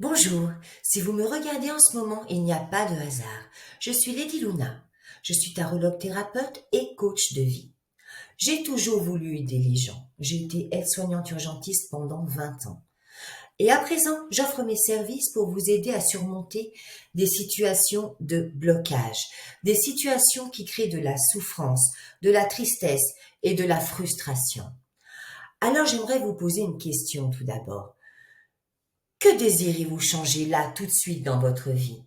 Bonjour, si vous me regardez en ce moment, il n'y a pas de hasard. Je suis Lady Luna. Je suis tarologue thérapeute et coach de vie. J'ai toujours voulu aider les gens. J'ai été aide-soignante urgentiste pendant 20 ans. Et à présent, j'offre mes services pour vous aider à surmonter des situations de blocage, des situations qui créent de la souffrance, de la tristesse et de la frustration. Alors j'aimerais vous poser une question tout d'abord. Que désirez-vous changer là, tout de suite dans votre vie?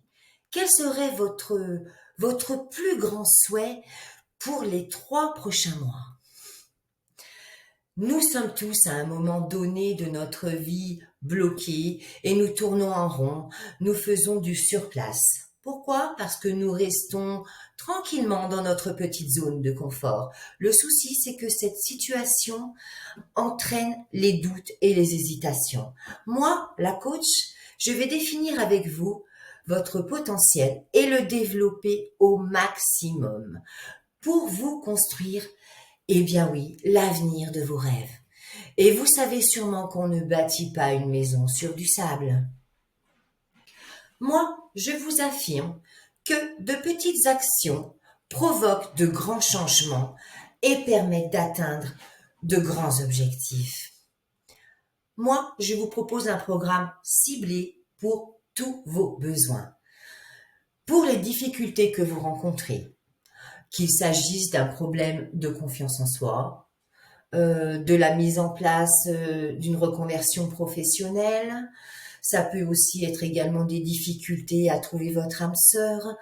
Quel serait votre plus grand souhait pour les 3 prochains mois? Nous sommes tous à un moment donné de notre vie bloqués et nous tournons en rond, nous faisons du surplace. Pourquoi? Parce que nous restons tranquillement dans notre petite zone de confort. Le souci, c'est que cette situation entraîne les doutes et les hésitations. Moi, la coach, je vais définir avec vous votre potentiel et le développer au maximum pour vous construire, eh bien oui, l'avenir de vos rêves. Et vous savez sûrement qu'on ne bâtit pas une maison sur du sable. Moi, je vous affirme que de petites actions provoquent de grands changements et permettent d'atteindre de grands objectifs. Moi, je vous propose un programme ciblé pour tous vos besoins. Pour les difficultés que vous rencontrez, qu'il s'agisse d'un problème de confiance en soi, de la mise en place d'une reconversion professionnelle, ça peut aussi être également des difficultés à trouver votre âme sœur,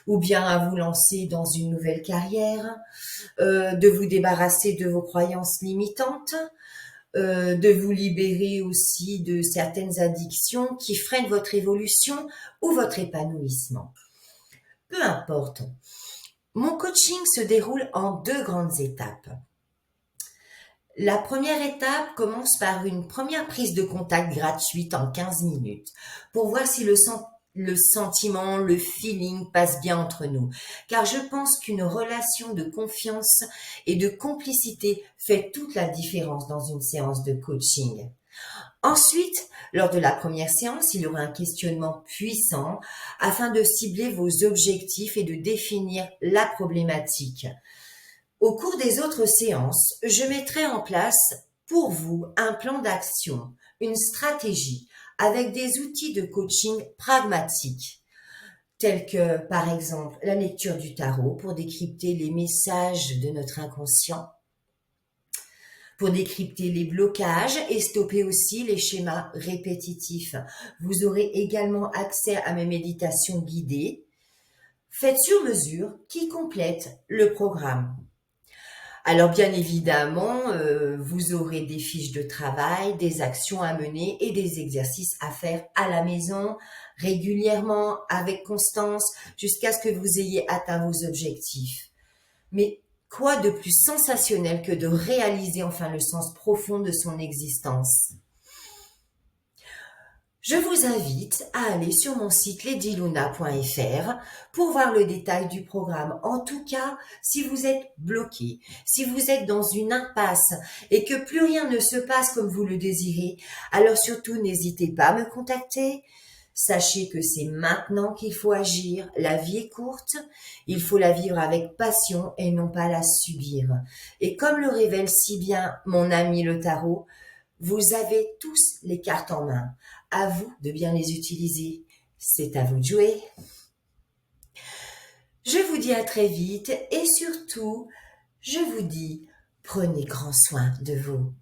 ou bien à vous lancer dans une nouvelle carrière, de vous débarrasser de vos croyances limitantes, de vous libérer aussi de certaines addictions qui freinent votre évolution ou votre épanouissement. Peu importe. Mon coaching se déroule en 2 grandes étapes. La première étape commence par une première prise de contact gratuite en 15 minutes pour voir si le sentiment, le feeling passe bien entre nous. Car je pense qu'une relation de confiance et de complicité fait toute la différence dans une séance de coaching. Ensuite, lors de la première séance, il y aura un questionnement puissant afin de cibler vos objectifs et de définir la problématique. Au cours des autres séances, je mettrai en place pour vous un plan d'action, une stratégie avec des outils de coaching pragmatiques, tels que par exemple la lecture du tarot pour décrypter les messages de notre inconscient, pour décrypter les blocages et stopper aussi les schémas répétitifs. Vous aurez également accès à mes méditations guidées, faites sur mesure, qui complètent le programme. Alors bien évidemment, vous aurez des fiches de travail, des actions à mener et des exercices à faire à la maison, régulièrement, avec constance, jusqu'à ce que vous ayez atteint vos objectifs. Mais quoi de plus sensationnel que de réaliser enfin le sens profond de son existence? Je vous invite à aller sur mon site ladyluna.fr pour voir le détail du programme. En tout cas, si vous êtes bloqué, si vous êtes dans une impasse et que plus rien ne se passe comme vous le désirez, alors surtout n'hésitez pas à me contacter. Sachez que c'est maintenant qu'il faut agir. La vie est courte, il faut la vivre avec passion et non pas la subir. Et comme le révèle si bien mon ami le tarot, vous avez tous les cartes en main. À vous de bien les utiliser. C'est à vous de jouer. Je vous dis à très vite et surtout, je vous dis, prenez grand soin de vous.